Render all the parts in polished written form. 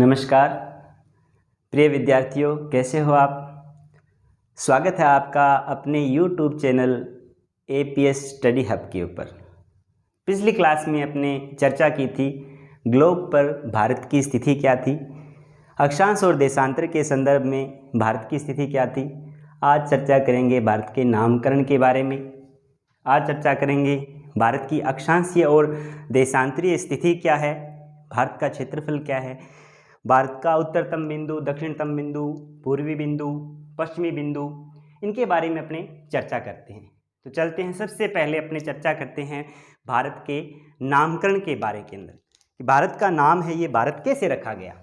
नमस्कार प्रिय विद्यार्थियों, कैसे हो आप। स्वागत है आपका अपने YouTube channel APS study hub के ऊपर। पिछली क्लास में अपने चर्चा की थी ग्लोब पर भारत की स्थिति क्या थी, अक्षांश और देशांतर के संदर्भ में भारत की स्थिति क्या थी। आज चर्चा करेंगे भारत के नामकरण के बारे में। आज चर्चा करेंगे भारत की अक्षांशीय और देशांतरीय स्थिति क्या है, भारत का क्षेत्रफल क्या है, भारत का उत्तरतम बिंदु, दक्षिणतम बिंदु, पूर्वी बिंदु, पश्चिमी बिंदु, इनके बारे में अपने चर्चा करते हैं। तो चलते हैं, सबसे पहले अपने चर्चा करते हैं भारत के नामकरण के बारे के अंदर कि भारत का नाम है ये भारत कैसे रखा गया।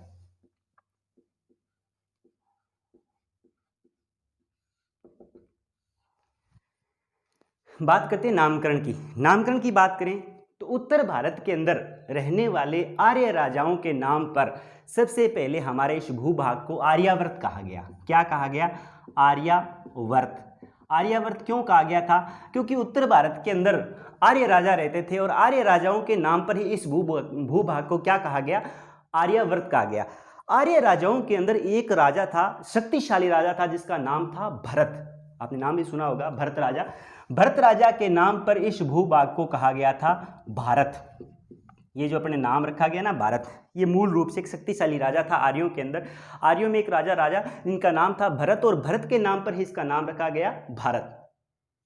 बात करते हैं नामकरण की। नामकरण की बात करें तो उत्तर भारत के अंदर रहने वाले आर्य राजाओं के नाम पर सबसे पहले हमारे इस भूभाग को आर्यावर्त कहा गया। क्या कहा गया? आर्यावर्त। आर्यावर्त क्यों कहा गया था? क्योंकि उत्तर भारत के अंदर आर्य राजा रहते थे और आर्य राजाओं के नाम पर ही इस भूभाग को क्या कहा गया? आर्यावर्त कहा गया। आर्य राजाओं के अंदर एक राजा था, शक्तिशाली राजा था, जिसका नाम था भरत। आपने नाम भी सुना होगा, भरत राजा। भरत राजा के नाम पर इस भूभाग को कहा गया था भारत। ये जो अपने नाम रखा गया ना भारत, ये मूल रूप से एक शक्तिशाली राजा था आर्यों के अंदर। आर्यों में एक राजा इनका नाम था भरत और भरत के नाम पर ही इसका नाम रखा गया भारत।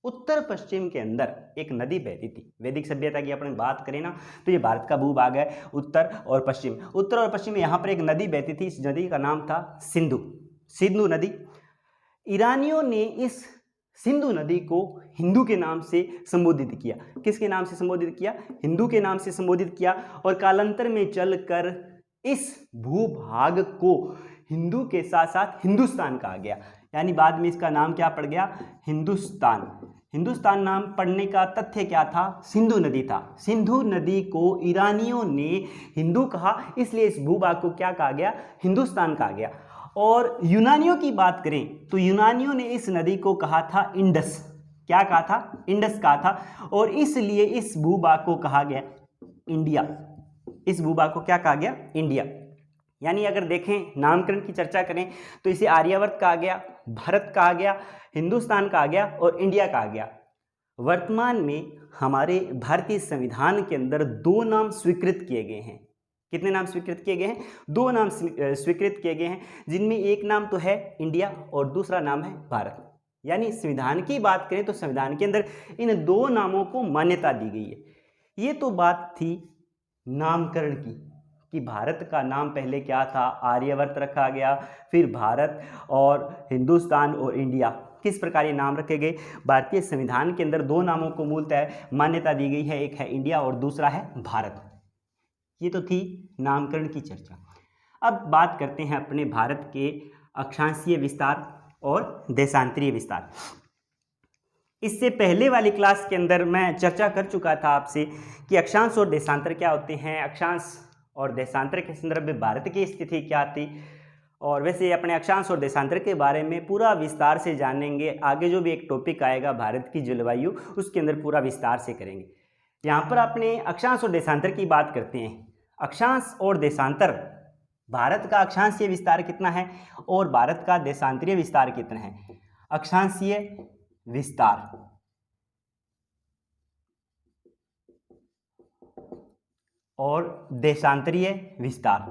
उत्तर पश्चिम के अंदर एक नदी बहती थी। वैदिक सभ्यता की अपने बात करें ना तो ये भारत का भूभाग है, उत्तर और पश्चिम। उत्तर और पश्चिम में यहाँ पर एक नदी बहती थी, इस नदी का नाम था सिंधु नदी। ईरानियों ने इस सिंधु नदी को हिंदू के नाम से संबोधित किया। किसके नाम से संबोधित किया? हिंदू के नाम से संबोधित किया। और कालांतर में चलकर इस भूभाग को हिंदू के साथ साथ हिंदुस्तान कहा गया। यानी बाद में इसका नाम क्या पड़ गया? हिंदुस्तान। हिंदुस्तान नाम पड़ने का तथ्य क्या था? सिंधु नदी था। सिंधु नदी को ईरानियों ने हिंदू कहा, इसलिए इस भूभाग को क्या कहा गया? हिंदुस्तान कहा गया। और यूनानियों की बात करें तो यूनानियों ने इस नदी को कहा था इंडस। क्या कहा था? इंडस कहा था। और इसलिए इस भूभाग को कहा गया इंडिया। इस भूभाग को क्या कहा गया? इंडिया। यानी अगर देखें, नामकरण की चर्चा करें तो इसे आर्यावर्त कहा गया, भारत कहा गया, हिंदुस्तान कहा गया और इंडिया कहा गया। वर्तमान में हमारे भारतीय संविधान के अंदर दो नाम स्वीकृत किए गए हैं। कितने नाम स्वीकृत किए गए हैं? दो नाम स्वीकृत किए गए हैं, जिनमें एक नाम तो है इंडिया और दूसरा नाम है भारत। यानी संविधान की बात करें तो संविधान के अंदर इन दो नामों को मान्यता दी गई है। ये तो बात थी नामकरण की कि भारत का नाम पहले क्या था? आर्यावर्त रखा गया, फिर भारत और हिंदुस्तान और इंडिया, किस प्रकार ये नाम रखे गए। भारतीय संविधान के अंदर दो नामों को मूलतः मान्यता दी गई है, एक है इंडिया और दूसरा है भारत। ये तो थी नामकरण की चर्चा। अब बात करते हैं अपने भारत के अक्षांशीय विस्तार और देशांतरीय विस्तार। इससे पहले वाली क्लास के अंदर मैं चर्चा कर चुका था आपसे कि अक्षांश और देशांतर क्या होते हैं, अक्षांश और देशांतर के संदर्भ में भारत की स्थिति क्या थी। और वैसे अपने अक्षांश और देशांतर के बारे में पूरा विस्तार से जानेंगे। आगे जो भी एक टॉपिक आएगा भारत की जलवायु, उसके अंदर पूरा विस्तार से करेंगे। यहाँ पर अपने अक्षांश और देशांतर की बात करते हैं। अक्षांश और देशांतर, भारत का अक्षांशीय विस्तार कितना है और भारत का देशांतरीय विस्तार कितना है। अक्षांशीय विस्तार और देशांतरीय विस्तार।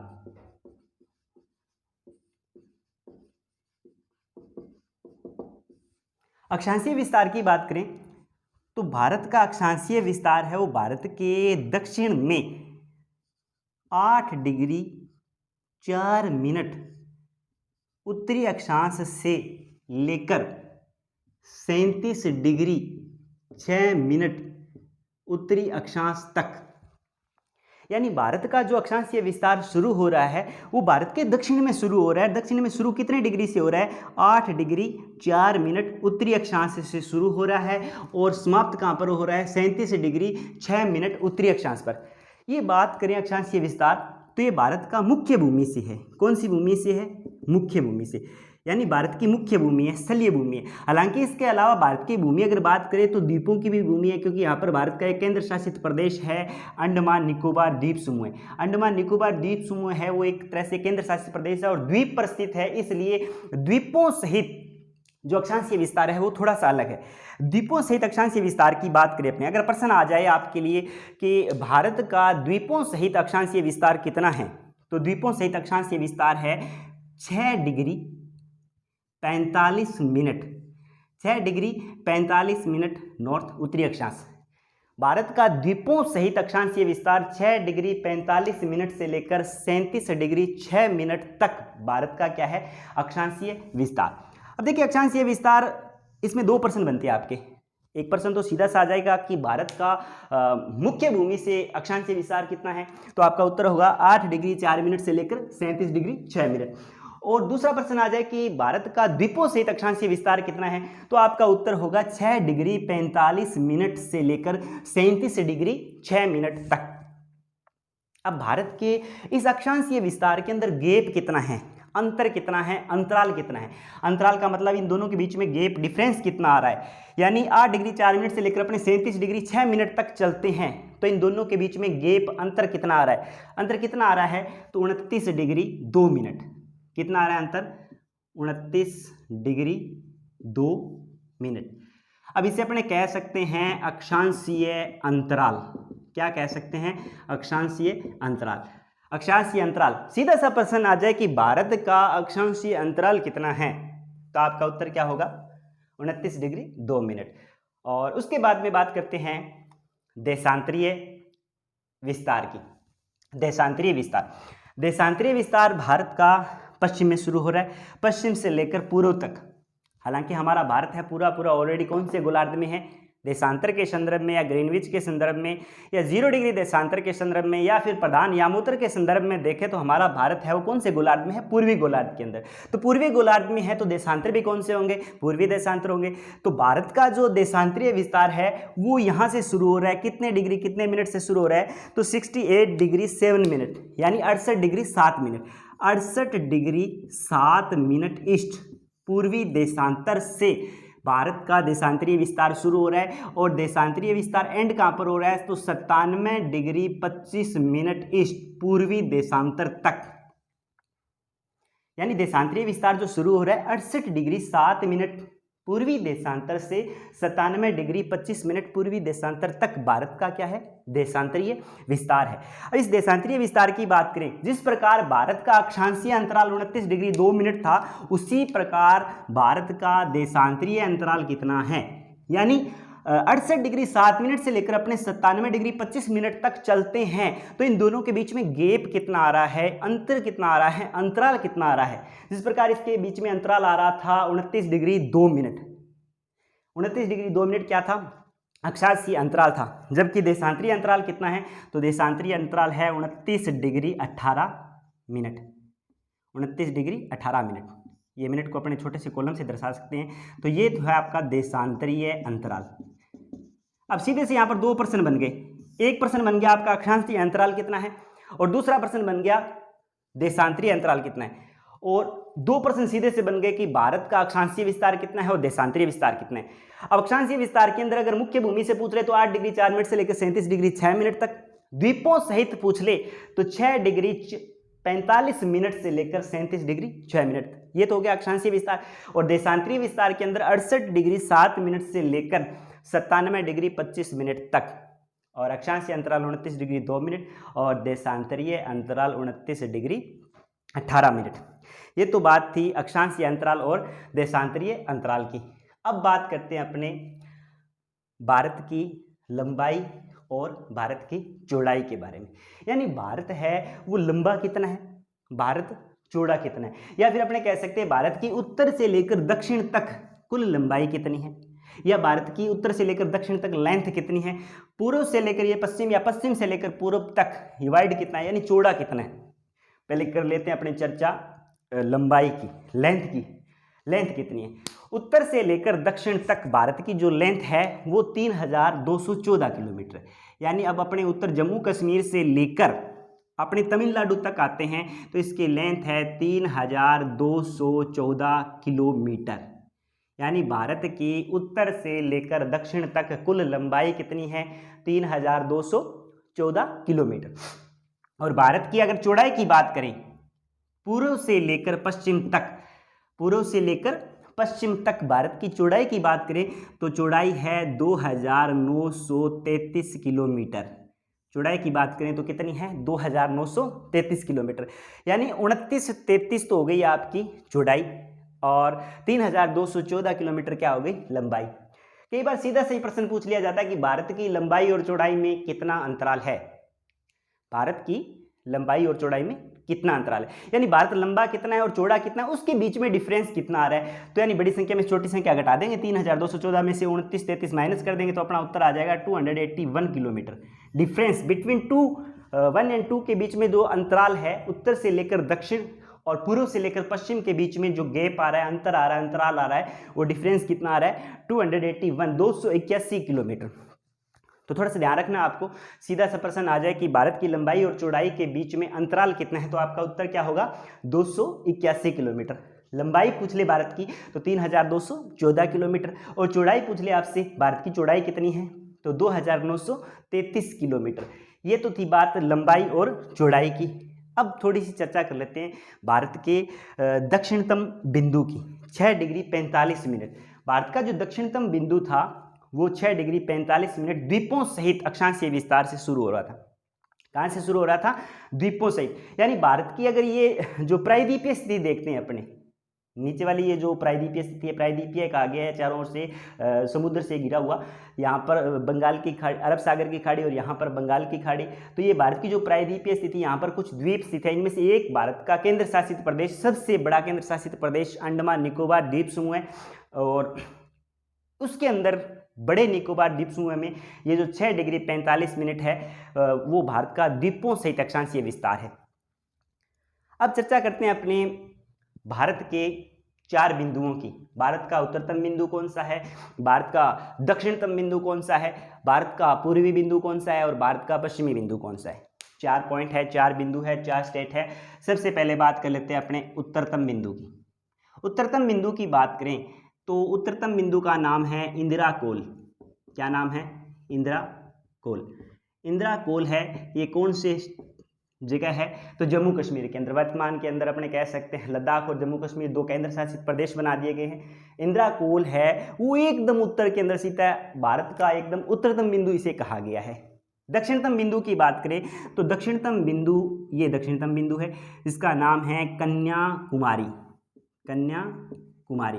अक्षांशीय विस्तार की बात करें तो भारत का अक्षांशीय विस्तार है वो भारत के दक्षिण में 8 डिग्री 4 मिनट उत्तरी अक्षांश से लेकर 37 डिग्री 6 मिनट उत्तरी अक्षांश तक। यानी भारत का जो अक्षांशीय विस्तार शुरू हो रहा है वो भारत के दक्षिण में शुरू हो रहा है। दक्षिण में शुरू कितने डिग्री से हो रहा है? 8 डिग्री 4 मिनट उत्तरी अक्षांश से शुरू हो रहा है और समाप्त कहाँ पर हो रहा है? 37 डिग्री 6 मिनट उत्तरी अक्षांश पर। ये बात करें अक्षांशीय विस्तार तो ये भारत का मुख्य भूमि से है। कौन सी भूमि से है? मुख्य भूमि से। यानी भारत की मुख्य भूमि है, स्थलीय भूमि है। हालांकि इसके अलावा भारत की भूमि अगर बात करें तो द्वीपों की भी भूमि है, क्योंकि यहाँ पर भारत का एक केंद्र शासित प्रदेश है अंडमान निकोबार द्वीप समूह है। अंडमान निकोबार द्वीप समूह है वो एक तरह से केंद्र शासित प्रदेश है और द्वीप पर स्थित है, इसलिए द्वीपों सहित जो अक्षांशीय विस्तार है वो थोड़ा सा अलग है। द्वीपों सहित अक्षांशीय विस्तार की बात करें अपने, अगर प्रश्न आ जाए आपके लिए कि भारत का द्वीपों सहित अक्षांशीय विस्तार कितना है, तो द्वीपों सहित अक्षांशीय विस्तार है 6 degree 45 minute, 6 degree 45 minute north उत्तरी अक्षांश। भारत का द्वीपों सहित अक्षांशीय विस्तार 6 डिग्री 45 मिनट से लेकर 37 डिग्री 6 मिनट तक भारत का क्या है, अक्षांशीय विस्तार। अब देखिए अक्षांशीय विस्तार, इसमें 2 प्रश्न बनते हैं आपके। एक प्रश्न तो सीधा सा आ जाएगा कि भारत का मुख्य भूमि से अक्षांशीय विस्तार कितना है, तो आपका उत्तर होगा 8 डिग्री 4 मिनट से लेकर 37 डिग्री 6 मिनट। और दूसरा प्रश्न आ जाए कि भारत का द्वीपों सहित अक्षांशीय विस्तार कितना है, तो आपका उत्तर होगा 6 डिग्री 45 मिनट से लेकर 37 डिग्री 6 मिनट तक। अब भारत के इस अक्षांशीय विस्तार के अंदर गैप कितना है, अंतर कितना है, अंतराल कितना है। अंतराल का मतलब इन दोनों के बीच में गैप डिफरेंस कितना आ रहा है, यानी 8 डिग्री 4 मिनट से लेकर अपने 37 डिग्री 6 मिनट तक चलते हैं, तो इन दोनों के बीच में गैप अंतर कितना आ रहा है। अंतर कितना आ रहा है, तो 29 डिग्री 2 मिनट। कितना आ रहा है अंतर, 29 डिग्री 2 मिनट। अब इसे अपने कह सकते हैं अक्षांशीय अंतराल। क्या कह सकते हैं, अक्षांशीय अंतराल। अक्षांशीय अंतराल, सीधा सा प्रश्न आ जाए कि भारत का अक्षांशीय अंतराल कितना है, तो आपका उत्तर क्या होगा, 29 डिग्री 2 मिनट। और उसके बाद में बात करते हैं देशांतरीय विस्तार की। देशांतरीय विस्तार, देशांतरीय विस्तार भारत का पश्चिम में शुरू हो रहा है, पश्चिम से लेकर पूर्व तक। हालांकि हमारा भारत है पूरा पूरा ऑलरेडी कौन से गोलार्ध में है, देशांतर के संदर्भ में या ग्रीनविच के संदर्भ में या 0 डिग्री देशांतर के संदर्भ में या फिर प्रधान यामोत्तर के संदर्भ में देखें तो हमारा भारत है वो कौन से गोलार्ध में है, पूर्वी गोलार्ध के अंदर। तो पूर्वी गोलार्ध में है तो देशांतर भी कौन से होंगे, पूर्वी देशांतर होंगे। तो भारत का जो देशांतरीय विस्तार है वो यहाँ से शुरू हो रहा है, कितने डिग्री कितने मिनट से शुरू हो रहा है, तो 68 डिग्री 7 मिनट, यानी 68 degree 7 minute, 68 degree 7 minute east पूर्वी देशांतर से भारत का देशांतरीय विस्तार शुरू हो रहा है। और देशांतरीय विस्तार एंड कहाँ पर हो रहा है, तो 97 डिग्री 25 मिनट ईस्ट पूर्वी देशांतर तक। यानी देशांतरीय विस्तार जो शुरू हो रहा है 68 डिग्री 7 मिनट पूर्वी देशांतर से 97 डिग्री 25 मिनट पूर्वी देशांतर तक भारत का क्या है, देशांतरीय विस्तार है। अब इस देशांतरीय विस्तार की बात करें, जिस प्रकार भारत का अक्षांशीय अंतराल 29 डिग्री 2 मिनट था, उसी प्रकार भारत का देशांतरीय अंतराल कितना है, यानी 68 डिग्री 7 मिनट से लेकर अपने 97 डिग्री 25 मिनट तक चलते हैं। तो इन दोनों के बीच में गैप कितना आ रहा है, अंतर कितना आ रहा है, अंतराल कितना आ रहा है। जिस प्रकार इसके बीच में अंतराल आ रहा था 29 डिग्री 2 मिनट, 29 डिग्री 2 मिनट क्या था, अक्षांशीय अंतराल था। जबकि देशांतरीय अंतराल कितना है, तो देशांतरीय अंतराल है 29 डिग्री 18 मिनट, 29 डिग्री 18 मिनट। ये मिनट को अपने छोटे से कॉलम से दर्शा सकते हैं। तो ये तो है आपका देशांतरीय अंतराल। अब सीधे से यहाँ पर 2 प्रश्न बन गए। एक प्रश्न बन गया आपका अक्षांशीय अंतराल कितना है, और दूसरा प्रश्न बन गया देशांतरीय अंतराल कितना है। और 2 प्रश्न सीधे से बन गए कि भारत का अक्षांशीय विस्तार कितना है और देशांतरीय विस्तार कितना है। अब अक्षांशीय विस्तार के अंदर अगर मुख्य भूमि से पूछ रहे तो 8 डिग्री 4 मिनट से लेकर 37 डिग्री 6 मिनट तक, द्वीपों सहित पूछ ले तो 6 डिग्री 45 मिनट से लेकर 37 डिग्री 6 मिनट। ये तो हो गया अक्षांशीय विस्तार। और देशांतरीय विस्तार के अंदर 68 डिग्री 7 मिनट से लेकर 97 डिग्री 25 मिनट तक, और अक्षांशीय अंतराल 29 डिग्री 2 मिनट और देशांतरीय अंतराल 29 डिग्री 18 मिनट। ये तो बात थी अक्षांशीय अंतराल और देशांतरीय अंतराल की। अब बात करते हैं अपने भारत की लंबाई और भारत की चौड़ाई के बारे में। यानी भारत है वो लंबा कितना है, भारत चौड़ा कितना है, या फिर अपने कह सकते हैं भारत की उत्तर से लेकर दक्षिण तक कुल लंबाई कितनी है, या भारत की उत्तर से लेकर दक्षिण तक लेंथ कितनी है, पूर्व से लेकर ये पश्चिम या पश्चिम से लेकर पूर्व तक वाइड कितना है, यानी चौड़ा कितना है। पहले कर लेते हैं अपनी चर्चा लंबाई की, लेंथ की। लेंथ कितनी है, उत्तर से लेकर दक्षिण तक भारत की जो लेंथ है वो 3214 किलोमीटर है। यानी अब अपने उत्तर जम्मू कश्मीर से लेकर अपने तमिलनाडु तक आते हैं तो इसकी लेंथ है 3214 किलोमीटर। यानी भारत की उत्तर से लेकर दक्षिण तक कुल लंबाई कितनी है? 3214 किलोमीटर। और भारत की अगर चौड़ाई की बात करें, पूर्व से लेकर पश्चिम तक, पूर्व से लेकर पश्चिम तक भारत की चौड़ाई की बात करें तो चौड़ाई है 2933 किलोमीटर। चौड़ाई की बात करें तो कितनी है? 2933 किलोमीटर। यानी 2933 तो हो गई आपकी चौड़ाई और 3214 किलोमीटर क्या हो गई? लंबाई। कई बार सीधा सही प्रश्न पूछ लिया जाता है कि भारत की लंबाई और चौड़ाई में कितना अंतराल है? भारत की लंबाई और चौड़ाई में कितना अंतराल है, यानी भारत लंबा कितना है और चौड़ा कितना है, उसके बीच में डिफरेंस कितना आ रहा है। तो यानी बड़ी संख्या में छोटी संख्या घटा देंगे, 3214 में से 2933 माइनस कर देंगे तो अपना उत्तर आ जाएगा 281 किलोमीटर। डिफरेंस बिटवीन 1 एंड 2 के बीच में जो अंतराल है, उत्तर से लेकर दक्षिण और पूर्व से लेकर पश्चिम के बीच में जो गैप आ रहा है, अंतर आ रहा है, अंतराल आ रहा है, वो डिफरेंस कितना आ रहा है? 281 किलोमीटर। तो थोड़ा सा ध्यान रखना, आपको सीधा सा प्रश्न आ जाए कि भारत की लंबाई और चौड़ाई के बीच में अंतराल कितना है, तो आपका उत्तर क्या होगा? 281 किलोमीटर। लंबाई पूछ ले भारत की तो 3214 किलोमीटर और चौड़ाई पूछ ले आपसे, भारत की चौड़ाई कितनी है तो 2933 किलोमीटर। ये तो थी बात लंबाई और चौड़ाई की। अब थोड़ी सी चर्चा कर लेते हैं भारत के दक्षिणतम बिंदु की। 6 डिग्री 45 मिनट भारत का जो दक्षिणतम बिंदु था वो 6 डिग्री 45 मिनट द्वीपों सहित अक्षांशीय विस्तार से शुरू हो रहा था। कहाँ से शुरू हो रहा था? द्वीपों सहित। यानी भारत की अगर ये जो प्रायद्वीपीय स्थिति देखते हैं अपने नीचे वाली, ये जो प्रायद्वीपीय स्थिति है, प्रायद्वीपीय कहा गया है, चारों ओर से समुद्र से घिरा हुआ, यहाँ पर बंगाल की खाड़ी, अरब सागर की खाड़ी और यहाँ पर बंगाल की खाड़ी। तो ये भारत की जो प्रायद्वीपीय स्थिति, यहाँ पर कुछ द्वीप स्थित है, इनमें से एक भारत का केंद्र शासित प्रदेश, सबसे बड़ा केंद्र शासित प्रदेश अंडमान निकोबार द्वीप समूह है। और उसके अंदर बड़े निकोबार द्वीप समूह में ये जो 6 डिग्री 45 मिनट है वो भारत का द्वीपों सहित अक्षांशीय विस्तार है। अब चर्चा करते हैं अपने भारत के 4 बिंदुओं की। भारत का उत्तरतम बिंदु कौन सा है, भारत का दक्षिणतम बिंदु कौन सा है, भारत का पूर्वी बिंदु कौन सा है और भारत का पश्चिमी बिंदु कौन सा है। 4 पॉइंट है, 4 बिंदु है, 4 स्टेट है। सबसे पहले बात कर लेते हैं अपने उत्तरतम बिंदु की। उत्तरतम बिंदु की बात करें तो उत्तरतम बिंदु का नाम है इंदिरा कोल। क्या नाम है? इंदिरा कोल। इंदिरा कोल है, ये कौन से जगह है तो जम्मू कश्मीर के अंदर। वर्तमान के अंदर अपने कह सकते हैं लद्दाख और जम्मू कश्मीर 2 केंद्र शासित प्रदेश बना दिए गए हैं। इंदिरा कोल है वो एकदम उत्तर के अंदर स्थित है, भारत का एकदम उत्तरतम बिंदु इसे कहा गया है। दक्षिणतम बिंदु की बात करें तो दक्षिणतम बिंदु, ये दक्षिणतम बिंदु है, इसका नाम है कन्याकुमारी। कन्याकुमारी,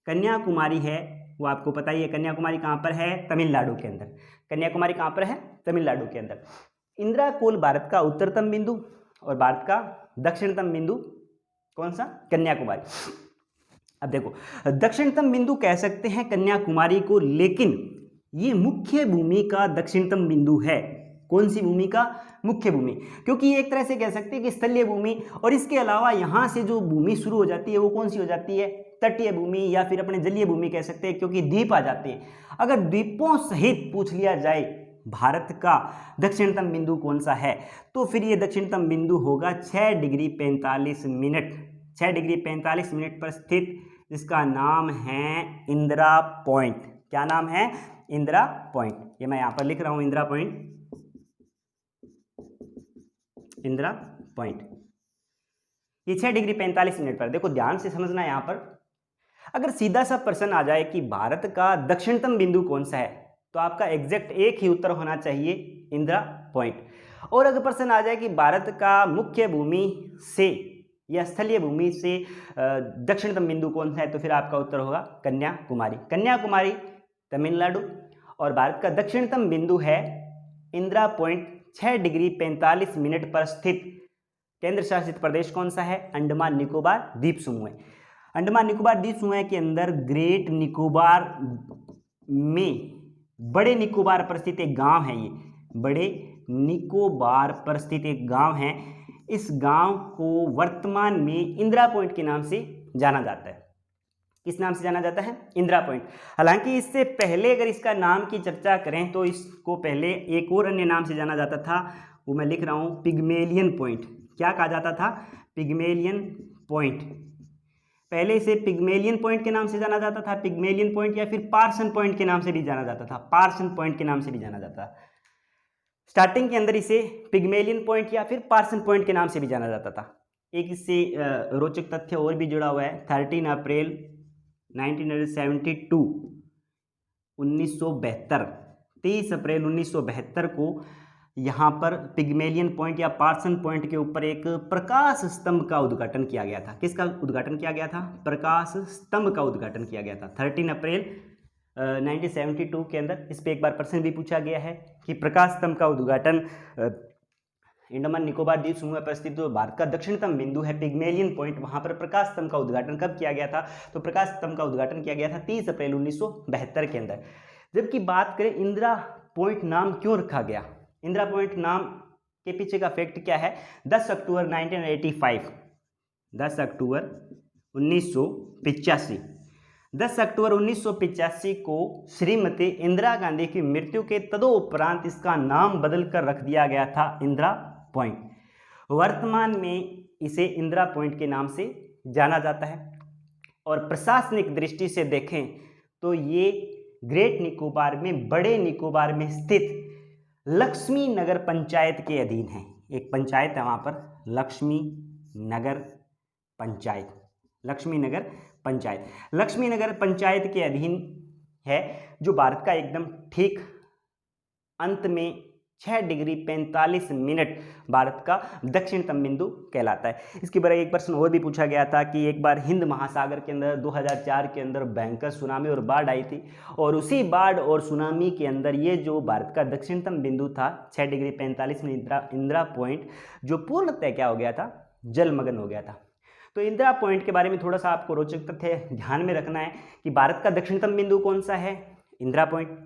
कन्याकुमारी है वो आपको पता ही है। कन्याकुमारी कहाँ पर है? तमिलनाडु के अंदर। कन्याकुमारी कहाँ पर है? तमिलनाडु के अंदर। इंदिरा कोल भारत का उत्तरतम बिंदु और भारत का दक्षिणतम बिंदु कौन सा? कन्याकुमारी। अब देखो, दक्षिणतम बिंदु कह सकते हैं कन्याकुमारी को, लेकिन ये मुख्य भूमि का दक्षिणतम बिंदु है। कौन सी भूमि का? मुख्य भूमि, क्योंकि ये एक तरह से कह सकते हैं कि स्थलीय भूमि, और इसके अलावा यहाँ से जो भूमि शुरू हो जाती है वो कौन सी हो जाती है? तटीय भूमि या फिर अपने जलीय भूमि कह सकते हैं, क्योंकि द्वीप आ जाते हैं। अगर द्वीपों सहित पूछ लिया जाए भारत का दक्षिणतम बिंदु कौन सा है तो फिर ये दक्षिणतम बिंदु होगा 6 डिग्री 45 मिनट। 6 डिग्री 45 मिनट पर स्थित, जिसका नाम है इंदिरा पॉइंट। क्या नाम है? इंदिरा पॉइंट। ये मैं यहाँ पर लिख रहा हूँ, इंदिरा पॉइंट, इंदिरा पॉइंट। ये 6 डिग्री 45 मिनट पर। देखो ध्यान से समझना, यहाँ पर अगर सीधा सा प्रश्न आ जाए कि भारत का दक्षिणतम बिंदु कौन सा है तो आपका एग्जैक्ट एक ही उत्तर होना चाहिए, इंदिरा पॉइंट। और अगर प्रश्न आ जाए कि भारत का मुख्य भूमि से या स्थलीय भूमि से दक्षिणतम बिंदु कौन सा है तो फिर आपका उत्तर होगा कन्याकुमारी। कन्याकुमारी तमिलनाडु, और भारत का दक्षिणतम बिंदु है इंदिरा पॉइंट। 6 डिग्री 45 मिनट पर स्थित केंद्र शासित प्रदेश कौन सा है? अंडमान निकोबार द्वीप समूह है। अंडमान निकोबार द्वीप समूह के अंदर ग्रेट निकोबार में बड़े निकोबार पर स्थित एक गांव है। ये बड़े निकोबार पर स्थित एक गांव है। इस गांव को वर्तमान में इंदिरा पॉइंट के नाम से जाना जाता है। किस नाम से जाना जाता है? इंदिरा पॉइंट। हालांकि इससे पहले अगर इसका नाम की चर्चा करें तो इसको पहले एक और अन्य नाम से जाना जाता था, वो मैं लिख रहा हूँ पिग्मेलियन पॉइंट। क्या कहा जाता था? Pygmalion point. पहले इसे पिग्मेलियन पॉइंट के नाम से जाना जाता था, पिग्मेलियन पॉइंट, या फिर पार्सन पॉइंट के नाम से भी जाना जाता था, पार्सन पॉइंट के नाम से भी जाना जाता था। स्टार्टिंग के अंदर इसे पिग्मेलियन पॉइंट या फिर पार्सन पॉइंट के नाम से भी जाना जाता था। एक इससे रोचक तथ्य और भी जुड़ा हुआ है। 13 अप्रैल 1972 1972 23 अप्रैल 1972 को यहाँ पर पिग्मेलियन पॉइंट या पार्सन पॉइंट के ऊपर एक प्रकाश स्तंभ का उद्घाटन किया गया था। किसका उद्घाटन किया गया था? प्रकाश स्तंभ का उद्घाटन किया गया था 13 अप्रैल 1972 के अंदर। इस पर एक बार प्रश्न भी पूछा गया है कि प्रकाश स्तंभ का उद्घाटन अंडमान निकोबार द्वीप समूह पर स्थित जो भारत का दक्षिणतम बिंदु है पिग्मेलियन पॉइंट, वहां पर प्रकाश स्तंभ का उद्घाटन कब किया गया था? तो प्रकाश स्तंभ का उद्घाटन किया गया था 30 अप्रैल 1972 के अंदर। जबकि बात करें इंदिरा पॉइंट नाम क्यों रखा गया, इंदिरा पॉइंट नाम के पीछे का फैक्ट क्या है? 10 अक्टूबर 1985 10 अक्टूबर 1985 10 अक्टूबर 1985 को श्रीमती इंदिरा गांधी की मृत्यु के तदोपरांत इसका नाम बदलकर रख दिया गया था इंदिरा पॉइंट। वर्तमान में इसे इंदिरा पॉइंट के नाम से जाना जाता है। और प्रशासनिक दृष्टि से देखें तो ये ग्रेट निकोबार में, बड़े निकोबार में स्थित लक्ष्मी नगर पंचायत के अधीन है। एक पंचायत है वहाँ पर, लक्ष्मी नगर पंचायत, लक्ष्मी नगर पंचायत, लक्ष्मी नगर पंचायत के अधीन है, जो भारत का एकदम ठीक अंत में 6 डिग्री 45 मिनट भारत का दक्षिणतम बिंदु कहलाता है। इसके बारे में एक प्रश्न और भी पूछा गया था कि एक बार हिंद महासागर के अंदर 2004 के अंदर भयंकर सुनामी और बाढ़ आई थी, और उसी बाढ़ और सुनामी के अंदर ये जो भारत का दक्षिणतम बिंदु था 6 डिग्री 45 मिनट इंदिरा पॉइंट, जो पूर्णतः क्या हो गया था? जलमग्न हो गया था। तो इंदिरा पॉइंट के बारे में थोड़ा सा आपको रोचक तथ्य ध्यान में रखना है कि भारत का दक्षिणतम बिंदु कौन सा है? इंदिरा पॉइंट।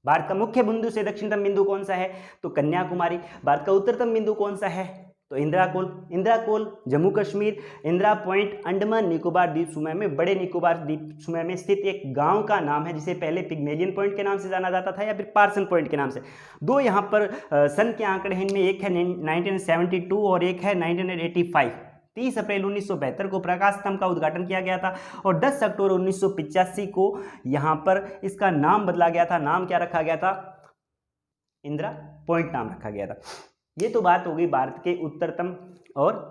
भारत का मुख्य बिंदु से दक्षिणतम बिंदु कौन सा है? तो कन्याकुमारी। भारत का उत्तरतम बिंदु कौन सा है? तो इंदिरा कोल। इंदिरा कोल जम्मू कश्मीर। इंदिरा पॉइंट अंडमान निकोबार द्वीप समूह में, बड़े निकोबार द्वीप समूह में स्थित एक गांव का नाम है, जिसे पहले पिग्मेलियन पॉइंट के नाम से जाना जाता था या फिर पार्सन पॉइंट के नाम से। दो यहाँ पर सन के आंकड़े हैं, इनमें एक है 1972 और एक है 1985। 30 अप्रैल 1972 को प्रकाश स्तंभ का उद्घाटन किया गया था और 10 अक्टूबर 1985 को यहाँ पर इसका नाम बदला गया था। नाम क्या रखा गया था? इंदिरा पॉइंट नाम रखा गया था। ये तो बात हो गई भारत के उत्तरतम और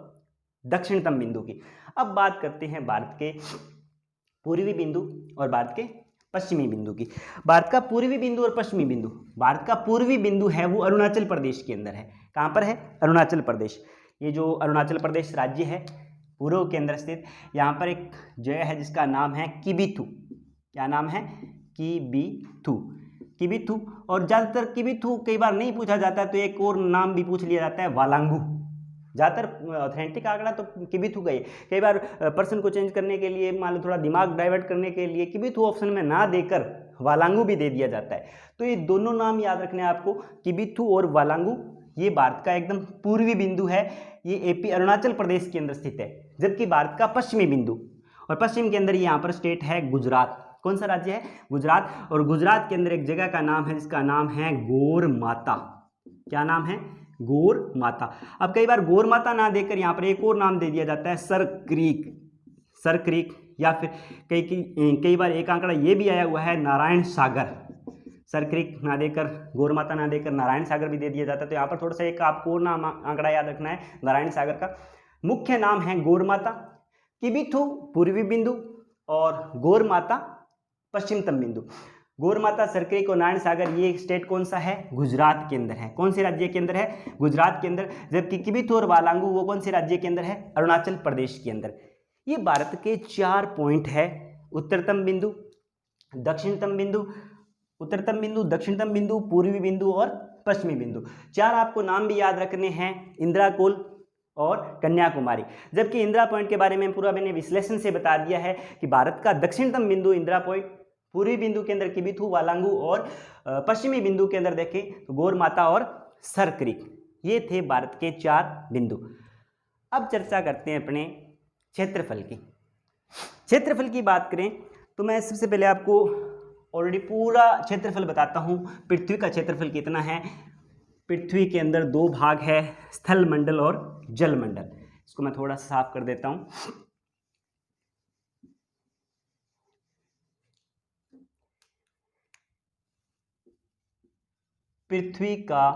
दक्षिणतम बिंदु की। अब बात करते हैं भारत के पूर्वी बिंदु और भारत के पश्चिमी बिंदु की। भारत का पूर्वी बिंदु और पश्चिमी बिंदु। भारत का पूर्वी बिंदु है वो अरुणाचल प्रदेश के अंदर है। कहाँ पर है? अरुणाचल प्रदेश। ये जो अरुणाचल प्रदेश राज्य है पूर्व के अंदर स्थित, यहाँ पर एक जगह है जिसका नाम है किबिथु। क्या नाम है? किबिथु। किबिथु। और ज़्यादातर किबिथु कई बार नहीं पूछा जाता है, तो एक और नाम भी पूछ लिया जाता है, वालांगू। ज़्यादातर ऑथेंटिक आंकड़ा तो किबिथु का ही। कई बार पर्सन को चेंज करने के लिए, मान लो थोड़ा दिमाग डाइवर्ट करने के लिए, किबिथु ऑप्शन में ना देकर वालांगू भी दे दिया जाता है। तो ये दोनों नाम याद रखने हैं आपको, किबिथु और वालांगू। ये भारत का एकदम पूर्वी बिंदु है, ये एपी अरुणाचल प्रदेश के अंदर स्थित है। जबकि भारत का पश्चिमी बिंदु, और पश्चिम के अंदर यहाँ पर स्टेट है गुजरात। कौन सा राज्य है? गुजरात। और गुजरात के अंदर एक जगह का नाम है जिसका नाम है गौर माता। क्या नाम है? गौर माता। अब कई बार गौर माता ना देकर यहाँ पर एक और नाम दे दिया जाता है, सर क्रीक। सर क्रीक, या फिर कई बार एक आंकड़ा ये भी आया हुआ है, नारायण सागर। सर क्रीक ना देकर, गौर माता ना देकर नारायण सागर भी दे दिया जाता है। तो यहाँ पर थोड़ा सा एक आपको और नाम आंकड़ा याद रखना है, नारायण सागर का मुख्य नाम है गौर माता। किबिथु पूर्वी बिंदु और गौर माता पश्चिमतम बिंदु। गौर माता, सर क्रीक और नारायण सागर, ये स्टेट कौन सा है? गुजरात के अंदर है। कौन से राज्य के अंदर है? गुजरात के अंदर। जबकि किबिथु और वालांगू वो कौन से राज्य के अंदर है? अरुणाचल प्रदेश के अंदर। ये भारत के 4 पॉइंट है, उत्तरतम बिंदु, दक्षिणतम बिंदु, उत्तरतम बिंदु, दक्षिणतम बिंदु, पूर्वी बिंदु और पश्चिमी बिंदु। 4 आपको नाम भी याद रखने हैं, इंदिरा कोल और कन्याकुमारी। जबकि इंदिरा पॉइंट के बारे में पूरा मैंने विश्लेषण से बता दिया है कि भारत का दक्षिणतम बिंदु इंदिरा पॉइंट, पूर्वी बिंदु के अंदर किबिथु, वालांगू और पश्चिमी बिंदु के अंदर देखें तो गौर माता और सर क्रीक। ये थे भारत के 4 बिंदु। अब चर्चा करते हैं अपने क्षेत्रफल की। क्षेत्रफल की बात करें तो मैं सबसे पहले आपको ऑलरेडी पूरा क्षेत्रफल बताता हूँ। पृथ्वी का क्षेत्रफल कितना है? पृथ्वी के अंदर दो भाग है, स्थल मंडल और जल मंडल। इसको मैं थोड़ा सा साफ कर देता हूं। पृथ्वी का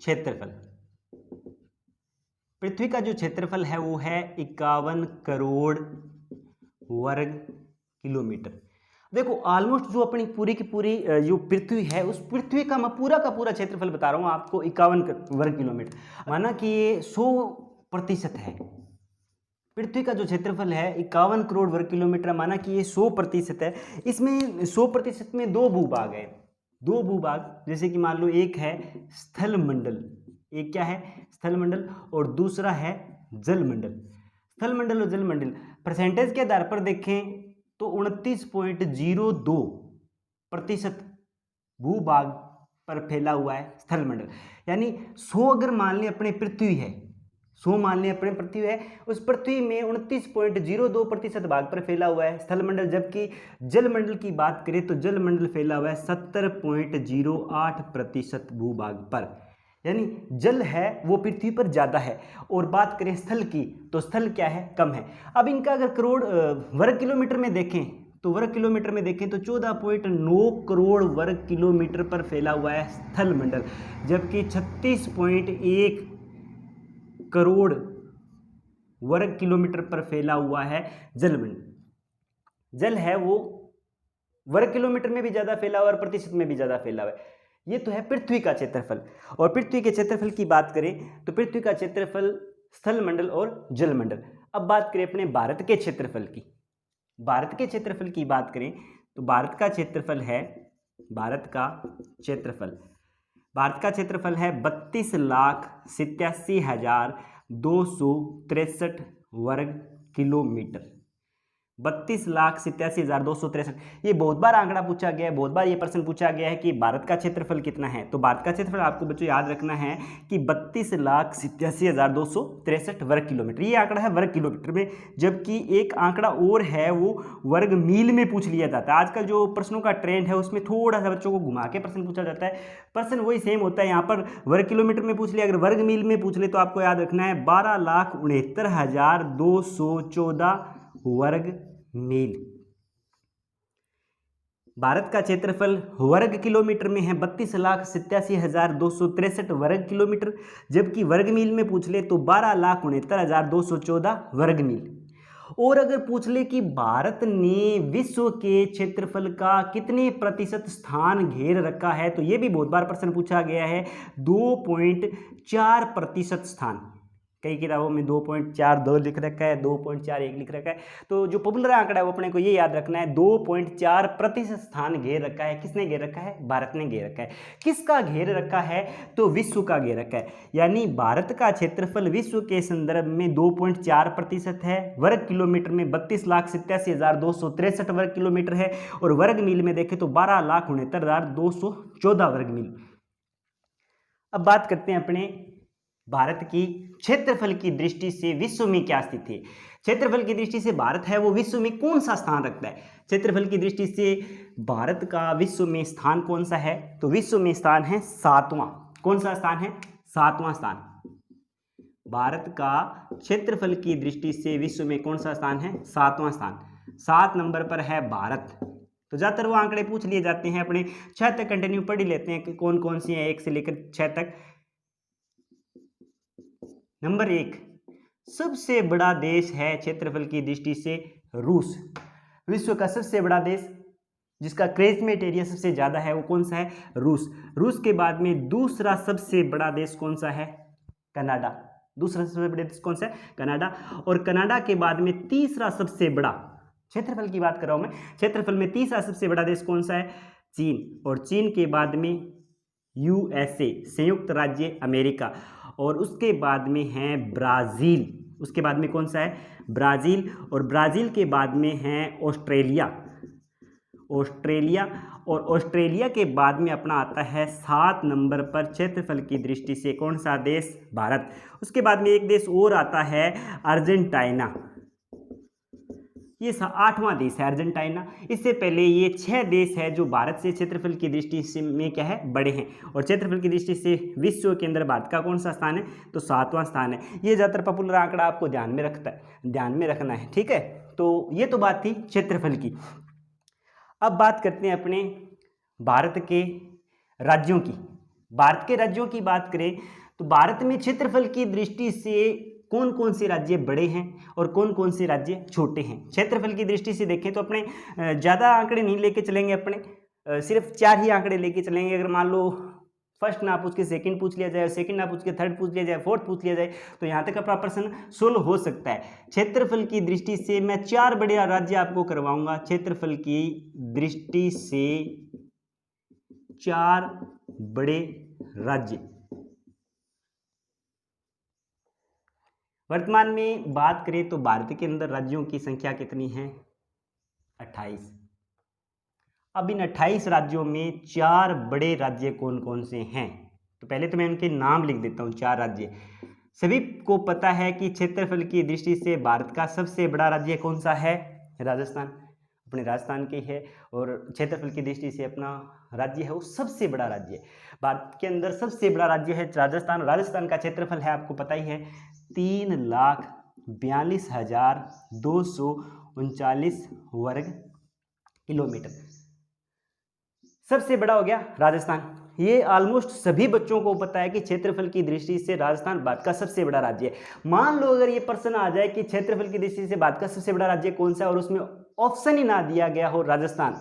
क्षेत्रफल, पृथ्वी का जो क्षेत्रफल है वो है 51 करोड़ वर्ग किलोमीटर। देखो ऑलमोस्ट जो अपनी पूरी की पूरी जो पृथ्वी है उस पृथ्वी का मैं पूरा का पूरा क्षेत्रफल बता रहा हूँ आपको 51 वर्ग किलोमीटर, माना कि ये 100% है। पृथ्वी का जो क्षेत्रफल है 51 करोड़ वर्ग किलोमीटर, माना कि ये 100% है। इसमें 100% में दो भूभाग है, दो भूभाग, जैसे कि मान लो एक है स्थल मंडल, एक क्या है स्थल मंडल, और दूसरा है जल मंडल। स्थल मंडल और जल मंडल परसेंटेज के आधार पर देखें तो 29.02% भूभाग पर फैला हुआ है स्थल मंडल। यानी 100 अगर मान लें अपने पृथ्वी है, 100 मान लें अपने पृथ्वी है, उस पृथ्वी में 29.02% भाग पर फैला हुआ है स्थल मंडल। जबकि जल मंडल की बात करें तो जल मंडल फैला हुआ है 70.08% भूभाग पर, यानी जल है वो पृथ्वी पर ज़्यादा है। और बात करें स्थल की तो स्थल क्या है, कम है। अब इनका अगर वर्ग किलोमीटर में देखें तो वर्ग किलोमीटर में देखें तो 14.9 करोड़ वर्ग किलोमीटर पर फैला हुआ है स्थल मंडल, जबकि 36.1 करोड़ वर्ग किलोमीटर पर फैला हुआ है जल मंडल। जल है वो वर्ग किलोमीटर में भी ज़्यादा फैला हुआ है और प्रतिशत में भी ज़्यादा फैला हुआ है। ये तो है पृथ्वी का क्षेत्रफल। और पृथ्वी के क्षेत्रफल की बात करें तो पृथ्वी का क्षेत्रफल स्थल मंडल और जल मंडल। अब बात करें अपने भारत के क्षेत्रफल की। भारत के क्षेत्रफल की बात करें तो भारत का क्षेत्रफल है 32,87,263 वर्ग किलोमीटर। 32,87,263। ये बहुत बार आंकड़ा पूछा गया है, बहुत बार ये प्रश्न पूछा गया है कि भारत का क्षेत्रफल कितना है। तो भारत का क्षेत्रफल आपको बच्चों याद रखना है कि 32,87,263 वर्ग किलोमीटर। ये आंकड़ा है वर्ग किलोमीटर में, जबकि एक आंकड़ा और है वो वर्ग मील में पूछ लिया जाता है। आजकल जो प्रश्नों का ट्रेंड है उसमें थोड़ा सा बच्चों को घुमा के प्रश्न पूछा जाता है, प्रश्न वही सेम होता है। यहाँ पर वर्ग किलोमीटर में पूछ लिया, अगर वर्ग मील में पूछ ले तो आपको याद रखना है 12,69,214 वर्ग मील। भारत का क्षेत्रफल वर्ग किलोमीटर में है 32,87,263 वर्ग किलोमीटर, जबकि वर्ग मील में पूछ ले तो 12,69,214 वर्ग मील। और अगर पूछ ले कि भारत ने विश्व के क्षेत्रफल का कितने प्रतिशत स्थान घेर रखा है, तो यह भी बहुत बार प्रश्न पूछा गया है, 2.4% स्थान। कई किताबों में 2.42 लिख रखा है, 2.41 लिख रखा है। तो जो पॉपुलर आंकड़ा है वो अपने को ये याद रखना है, 2.4% स्थान घेर रखा है। किसने घेर रखा है? भारत ने घेर रखा है। किसका घेर रखा है? तो विश्व का घेर रखा है। यानी भारत का क्षेत्रफल विश्व के संदर्भ में 2.4% है, वर्ग किलोमीटर में 32,87,263 वर्ग किलोमीटर है, और वर्ग मील में देखें तो 12,69,214 वर्ग मील। अब बात करते हैं अपने भारत की क्षेत्रफल की दृष्टि से विश्व में क्या स्थिति है। क्षेत्रफल की दृष्टि से भारत है वो विश्व में कौन सा स्थान रखता है? क्षेत्रफल की दृष्टि से भारत का विश्व में स्थान कौन सा है? तो विश्व में स्थान है 7वां। कौन सा स्थान है? 7वां स्थान। भारत का क्षेत्रफल की दृष्टि से विश्व में कौन सा स्थान है? 7वां स्थान। 7 नंबर पर है भारत। तो ज़्यादातर वो आंकड़े पूछ लिए जाते हैं, अपने 6 तक कंटिन्यू पढ़ ही लेते हैं कि कौन कौन सी हैं, 1 से लेकर 6 तक। नंबर 1, सबसे बड़ा देश है क्षेत्रफल की दृष्टि से रूस। विश्व का सबसे बड़ा देश जिसका कैचमेंट एरिया सबसे ज़्यादा है वो कौन सा है? रूस। रूस के बाद में दूसरा सबसे बड़ा देश कौन सा है? कनाडा। दूसरा सबसे बड़ा देश कौन सा है? कनाडा। और कनाडा के बाद में तीसरा सबसे बड़ा, क्षेत्रफल की बात कर रहा हूँ मैं, क्षेत्रफल में तीसरा सबसे बड़ा देश कौन सा है? चीन। और चीन के बाद में यूएसए, संयुक्त राज्य अमेरिका। और उसके बाद में है ब्राज़ील। उसके बाद में कौन सा है? ब्राज़ील। और ब्राज़ील के बाद में है ऑस्ट्रेलिया। और ऑस्ट्रेलिया के बाद में अपना आता है 7 नंबर पर क्षेत्रफल की दृष्टि से कौन सा देश? भारत। उसके बाद में एक देश और आता है अर्जेंटीना। ये 8वां देश है अर्जेंटीना। इससे पहले ये 6 देश है जो भारत से क्षेत्रफल की दृष्टि से में क्या है, बड़े हैं। और क्षेत्रफल की दृष्टि से विश्व के अंदर भारत का कौन सा स्थान है, तो 7वां स्थान है। ये ज़्यादातर पॉपुलर आंकड़ा आपको ध्यान में रखना है, ठीक है। तो ये तो बात थी क्षेत्रफल की। अब बात करते हैं अपने भारत के राज्यों की। भारत के राज्यों की बात करें तो भारत में क्षेत्रफल की दृष्टि से कौन कौन से राज्य बड़े हैं और कौन कौन से राज्य छोटे हैं। क्षेत्रफल की दृष्टि से देखें तो अपने ज़्यादा आंकड़े नहीं लेके चलेंगे, अपने सिर्फ 4 ही आंकड़े लेके चलेंगे। अगर मान लो फर्स्ट ना पूछ के सेकंड पूछ लिया जाए, सेकंड ना पूछ के थर्ड पूछ लिया जाए, फोर्थ पूछ लिया जाए, तो यहाँ तक अपना प्रश्न सोल्व हो सकता है। क्षेत्रफल की दृष्टि से मैं 4 बड़े राज्य आपको करवाऊंगा। क्षेत्रफल की दृष्टि से 4 बड़े राज्य। वर्तमान में बात करें तो भारत के अंदर राज्यों की संख्या कितनी है, 28। अब इन 28 राज्यों में 4 बड़े राज्य कौन कौन से हैं, तो पहले तो मैं उनके नाम लिख देता हूं। 4 राज्य सभी को पता है कि क्षेत्रफल की दृष्टि से भारत का सबसे बड़ा राज्य कौन सा है, राजस्थान। अपने राजस्थान के है और क्षेत्रफल की दृष्टि से अपना राज्य है वो सबसे बड़ा राज्य है। भारत के अंदर सबसे बड़ा राज्य है राजस्थान। राजस्थान का क्षेत्रफल है आपको पता ही है 3,42,239 वर्ग किलोमीटर। सबसे बड़ा हो गया राजस्थान। ये ऑलमोस्ट सभी बच्चों को पता है कि क्षेत्रफल की दृष्टि से राजस्थान भारत का सबसे बड़ा राज्य है। मान लो अगर ये प्रश्न आ जाए कि क्षेत्रफल की दृष्टि से भारत का सबसे बड़ा राज्य कौन सा है और उसमें ऑप्शन ही ना दिया गया हो राजस्थान,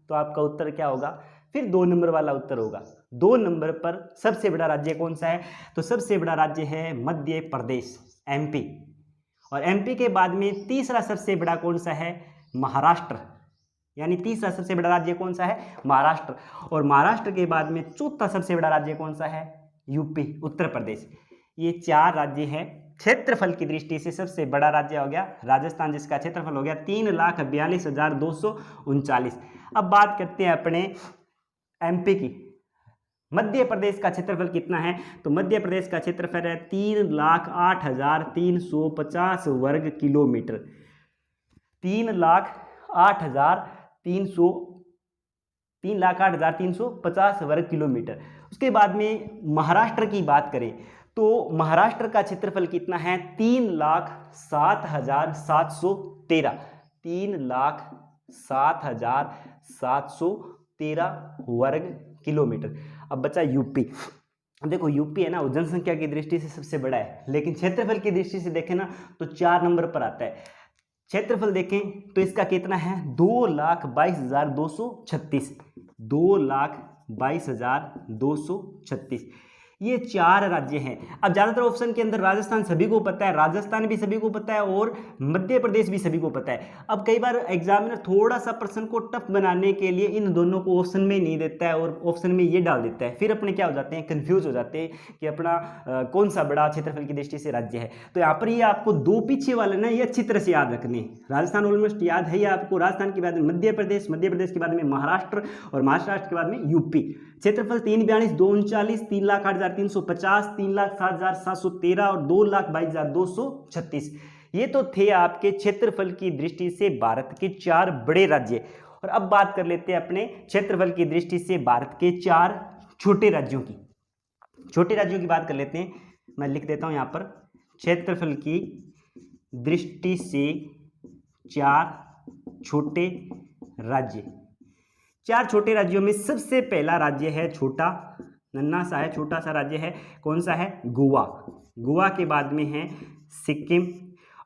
तो आपका उत्तर क्या होगा, फिर 2 नंबर वाला उत्तर होगा। 2 नंबर पर सबसे बड़ा राज्य कौन सा है, तो सबसे बड़ा राज्य है मध्य प्रदेश, एमपी। और एमपी के बाद में तीसरा सबसे बड़ा कौन सा है, महाराष्ट्र। यानी तीसरा सबसे बड़ा राज्य कौन सा है, महाराष्ट्र। और महाराष्ट्र के बाद में चौथा सबसे बड़ा राज्य कौन सा है, यूपी, उत्तर प्रदेश। ये 4 राज्य हैं। क्षेत्रफल की दृष्टि से सबसे बड़ा राज्य हो गया राजस्थान, जिसका क्षेत्रफल हो गया 3,42,239। अब बात करते हैं अपने एमपी की। मध्य प्रदेश का क्षेत्रफल कितना है, तो मध्य प्रदेश का क्षेत्रफल है 3,08,350 वर्ग किलोमीटर। 3,08,350 वर्ग किलोमीटर। उसके बाद में महाराष्ट्र की बात करें तो महाराष्ट्र का क्षेत्रफल कितना है, 3,07,713। 3,07,713 वर्ग किलोमीटर। अब बचा यूपी। देखो यूपी है ना, जनसंख्या की दृष्टि से सबसे बड़ा है, लेकिन क्षेत्रफल की दृष्टि से देखें ना तो 4 नंबर पर आता है। क्षेत्रफल देखें तो इसका कितना है, 2,22,236। 2,22,236। ये 4 राज्य हैं। अब ज़्यादातर ऑप्शन के अंदर राजस्थान सभी को पता है, राजस्थान भी सभी को पता है और मध्य प्रदेश भी सभी को पता है। अब कई बार एग्जामिनर थोड़ा सा प्रश्न को टफ बनाने के लिए इन दोनों को ऑप्शन में नहीं देता है और ऑप्शन में ये डाल देता है, फिर अपने क्या हो जाते हैं, कंफ्यूज हो जाते हैं कि अपना कौन सा बड़ा क्षेत्रफल की दृष्टि से राज्य है। तो यहाँ पर ये आपको 2 पीछे वाले ना ये अच्छी तरह से याद रखने। राजस्थान ऑलमोस्ट याद है ही आपको, राजस्थान के बाद में मध्य प्रदेश, मध्य प्रदेश के बाद में महाराष्ट्र और महाराष्ट्र के बाद में यूपी। क्षेत्रफल 3,42,239, 3,08,350, 3,07,713 और 2,22,236। ये तो थे आपके क्षेत्रफल की दृष्टि से भारत के 4 बड़े राज्य। और अब बात कर लेते हैं अपने क्षेत्रफल की दृष्टि से भारत के 4 छोटे राज्यों की। छोटे राज्यों की बात कर लेते हैं, मैं लिख देता हूं यहां पर, क्षेत्रफल की दृष्टि से 4 छोटे राज्य। 4 छोटे राज्यों में सबसे पहला राज्य है छोटा, नन्हा सा है, छोटा सा राज्य है, कौन सा है, गोवा। गोवा के बाद में है सिक्किम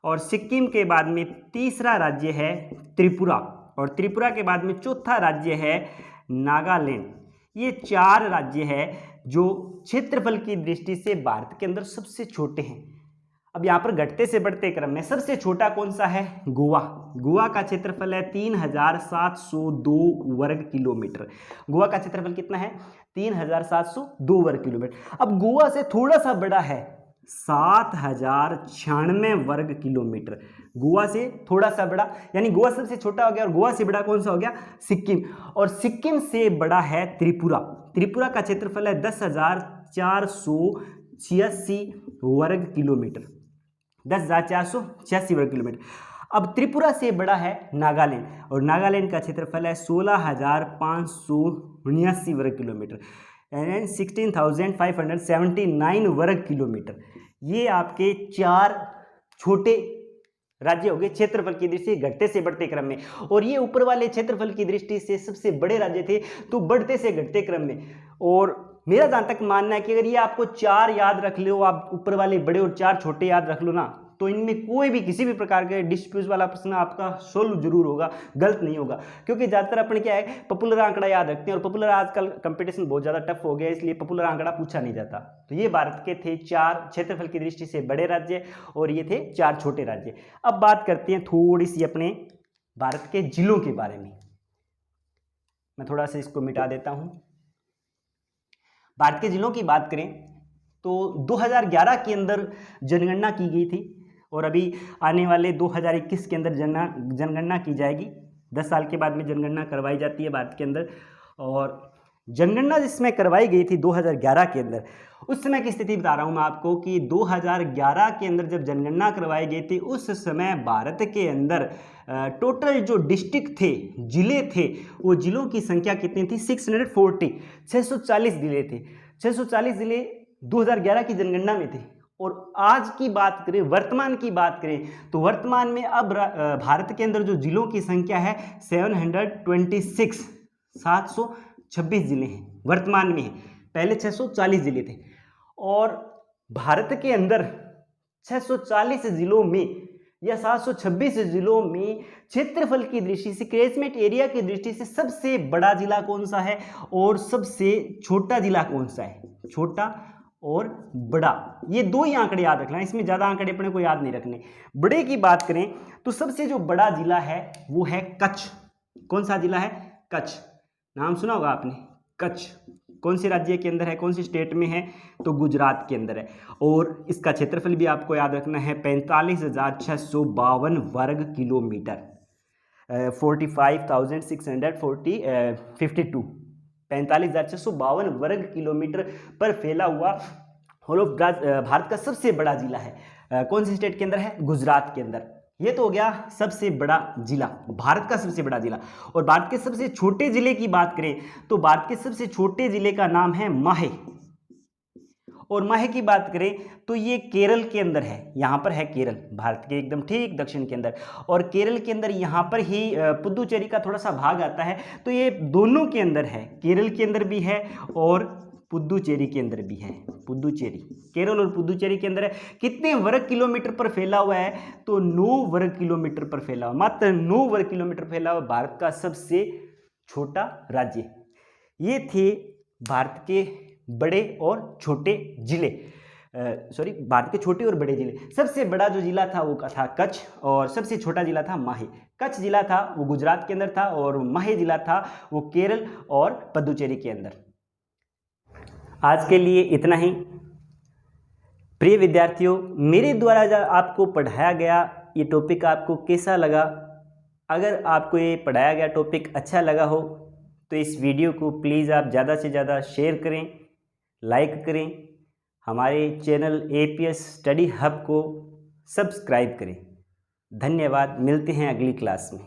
और सिक्किम के बाद में तीसरा राज्य है त्रिपुरा और त्रिपुरा के बाद में चौथा राज्य है नागालैंड। ये 4 राज्य है जो क्षेत्रफल की दृष्टि से भारत के अंदर सबसे छोटे हैं। अब यहाँ पर घटते से बढ़ते क्रम में सबसे छोटा कौन सा है, गोवा। गोवा का क्षेत्रफल है 3,702 वर्ग किलोमीटर। गोवा का क्षेत्रफल कितना है, 3,702 वर्ग किलोमीटर। अब गोवा से थोड़ा सा बड़ा है 7,096 वर्ग किलोमीटर। गोवा से थोड़ा सा बड़ा, यानी गोवा सबसे छोटा हो गया और गोवा से बड़ा कौन सा हो गया, सिक्किम। और सिक्किम से बड़ा है त्रिपुरा। त्रिपुरा का क्षेत्रफल है 10,486 वर्ग किलोमीटर। 10,486 वर्ग किलोमीटर। अब त्रिपुरा से बड़ा है नागालैंड, और नागालैंड का क्षेत्रफल है 16,579 वर्ग किलोमीटर यानी 16,579 वर्ग किलोमीटर। ये आपके 4 छोटे राज्य हो गए क्षेत्रफल की दृष्टि से घटते से बढ़ते क्रम में, और ये ऊपर वाले क्षेत्रफल की दृष्टि से सबसे बड़े राज्य थे तो बढ़ते से घटते क्रम में। और मेरा जहां तक मानना है कि अगर ये आपको 4 याद रख लो, आप ऊपर वाले बड़े और 4 छोटे याद रख लो ना, तो इनमें कोई भी किसी भी प्रकार के डिस्प्यूट वाला प्रश्न आपका सोल्व जरूर होगा, गलत नहीं होगा। क्योंकि ज़्यादातर अपन क्या है पॉपुलर आंकड़ा याद रखते हैं, और पॉपुलर आजकल कंपटीशन बहुत ज़्यादा टफ हो गया, इसलिए पॉपुलर आंकड़ा पूछा नहीं जाता। तो ये भारत के थे 4 क्षेत्रफल की दृष्टि से बड़े राज्य, और ये थे 4 छोटे राज्य। अब बात करते हैं थोड़ी सी अपने भारत के जिलों के बारे में। मैं थोड़ा सा इसको मिटा देता हूँ। भारत के जिलों की बात करें तो 2011 के अंदर जनगणना की गई थी, और अभी आने वाले 2021 के अंदर जनगणना की जाएगी। 10 साल के बाद में जनगणना करवाई जाती है भारत के अंदर, और जनगणना जिसमें करवाई गई थी 2011 के अंदर, उस समय की स्थिति बता रहा हूँ मैं आपको कि 2011 के अंदर जब जनगणना करवाई गई थी, उस समय भारत के अंदर टोटल जो डिस्ट्रिक्ट थे, जिले थे, वो जिलों की संख्या कितनी थी 640, 640 जिले थे। 640 जिले 2011 की जनगणना में थे। और आज की बात करें, वर्तमान की बात करें, तो वर्तमान में अब भारत के अंदर जो जिलों की संख्या है 726, 726 जिले हैं वर्तमान में है। पहले 640 जिले थे, और भारत के अंदर 640 जिलों में या 726 जिलों में क्षेत्रफल की दृष्टि से, कैचमेंट एरिया की दृष्टि से सबसे बड़ा जिला कौन सा है और सबसे छोटा जिला कौन सा है? छोटा और बड़ा, ये 2 ही आंकड़े याद रखना, इसमें ज़्यादा आंकड़े अपने को याद नहीं रखने। बड़े की बात करें तो सबसे जो बड़ा जिला है वो है कच्छ। कौन सा जिला है? कच्छ। नाम सुना होगा आपने, कच्छ। कौन से राज्य के अंदर है, कौन सी स्टेट में है? तो गुजरात के अंदर है। और इसका क्षेत्रफल भी आपको याद रखना है 45,652 वर्ग किलोमीटर, 45,652, 45,652 वर्ग किलोमीटर पर फैला हुआ होल ऑफ भारत का सबसे बड़ा जिला है। कौन सी स्टेट के अंदर है? गुजरात के अंदर। ये तो हो गया सबसे बड़ा जिला, भारत का सबसे बड़ा जिला। और भारत के सबसे छोटे जिले की बात करें तो भारत के सबसे छोटे जिले का नाम है माहे। और माहे की बात करें तो ये केरल के अंदर है, यहाँ पर है केरल, भारत के एकदम ठीक दक्षिण के अंदर। और केरल के अंदर यहाँ पर ही पुदुचेरी का थोड़ा सा भाग आता है, तो ये दोनों के अंदर है, केरल के अंदर भी है और पुदुचेरी के अंदर भी है। पुदुचेरी, केरल और पुदुचेरी के अंदर है। कितने वर्ग किलोमीटर पर फैला हुआ है? तो 9 वर्ग किलोमीटर पर फैला हुआ, मात्र 9 वर्ग किलोमीटर फैला हुआ भारत का सबसे छोटा राज्य। ये थे भारत के बड़े और छोटे जिले, भारत के छोटे और बड़े जिले। सबसे बड़ा जो जिला था वो था कच्छ, और सबसे छोटा जिला था माहे। कच्छ जिला था वो गुजरात के अंदर था, और माहे जिला था वो केरल और पुदुचेरी के अंदर। आज के लिए इतना ही। प्रिय विद्यार्थियों, मेरे द्वारा आपको पढ़ाया गया ये टॉपिक आपको कैसा लगा? अगर आपको ये पढ़ाया गया टॉपिक अच्छा लगा हो तो इस वीडियो को प्लीज़ आप ज़्यादा से ज़्यादा शेयर करें, लाइक करें, हमारे चैनल APS स्टडी हब को सब्सक्राइब करें। धन्यवाद, मिलते हैं अगली क्लास में।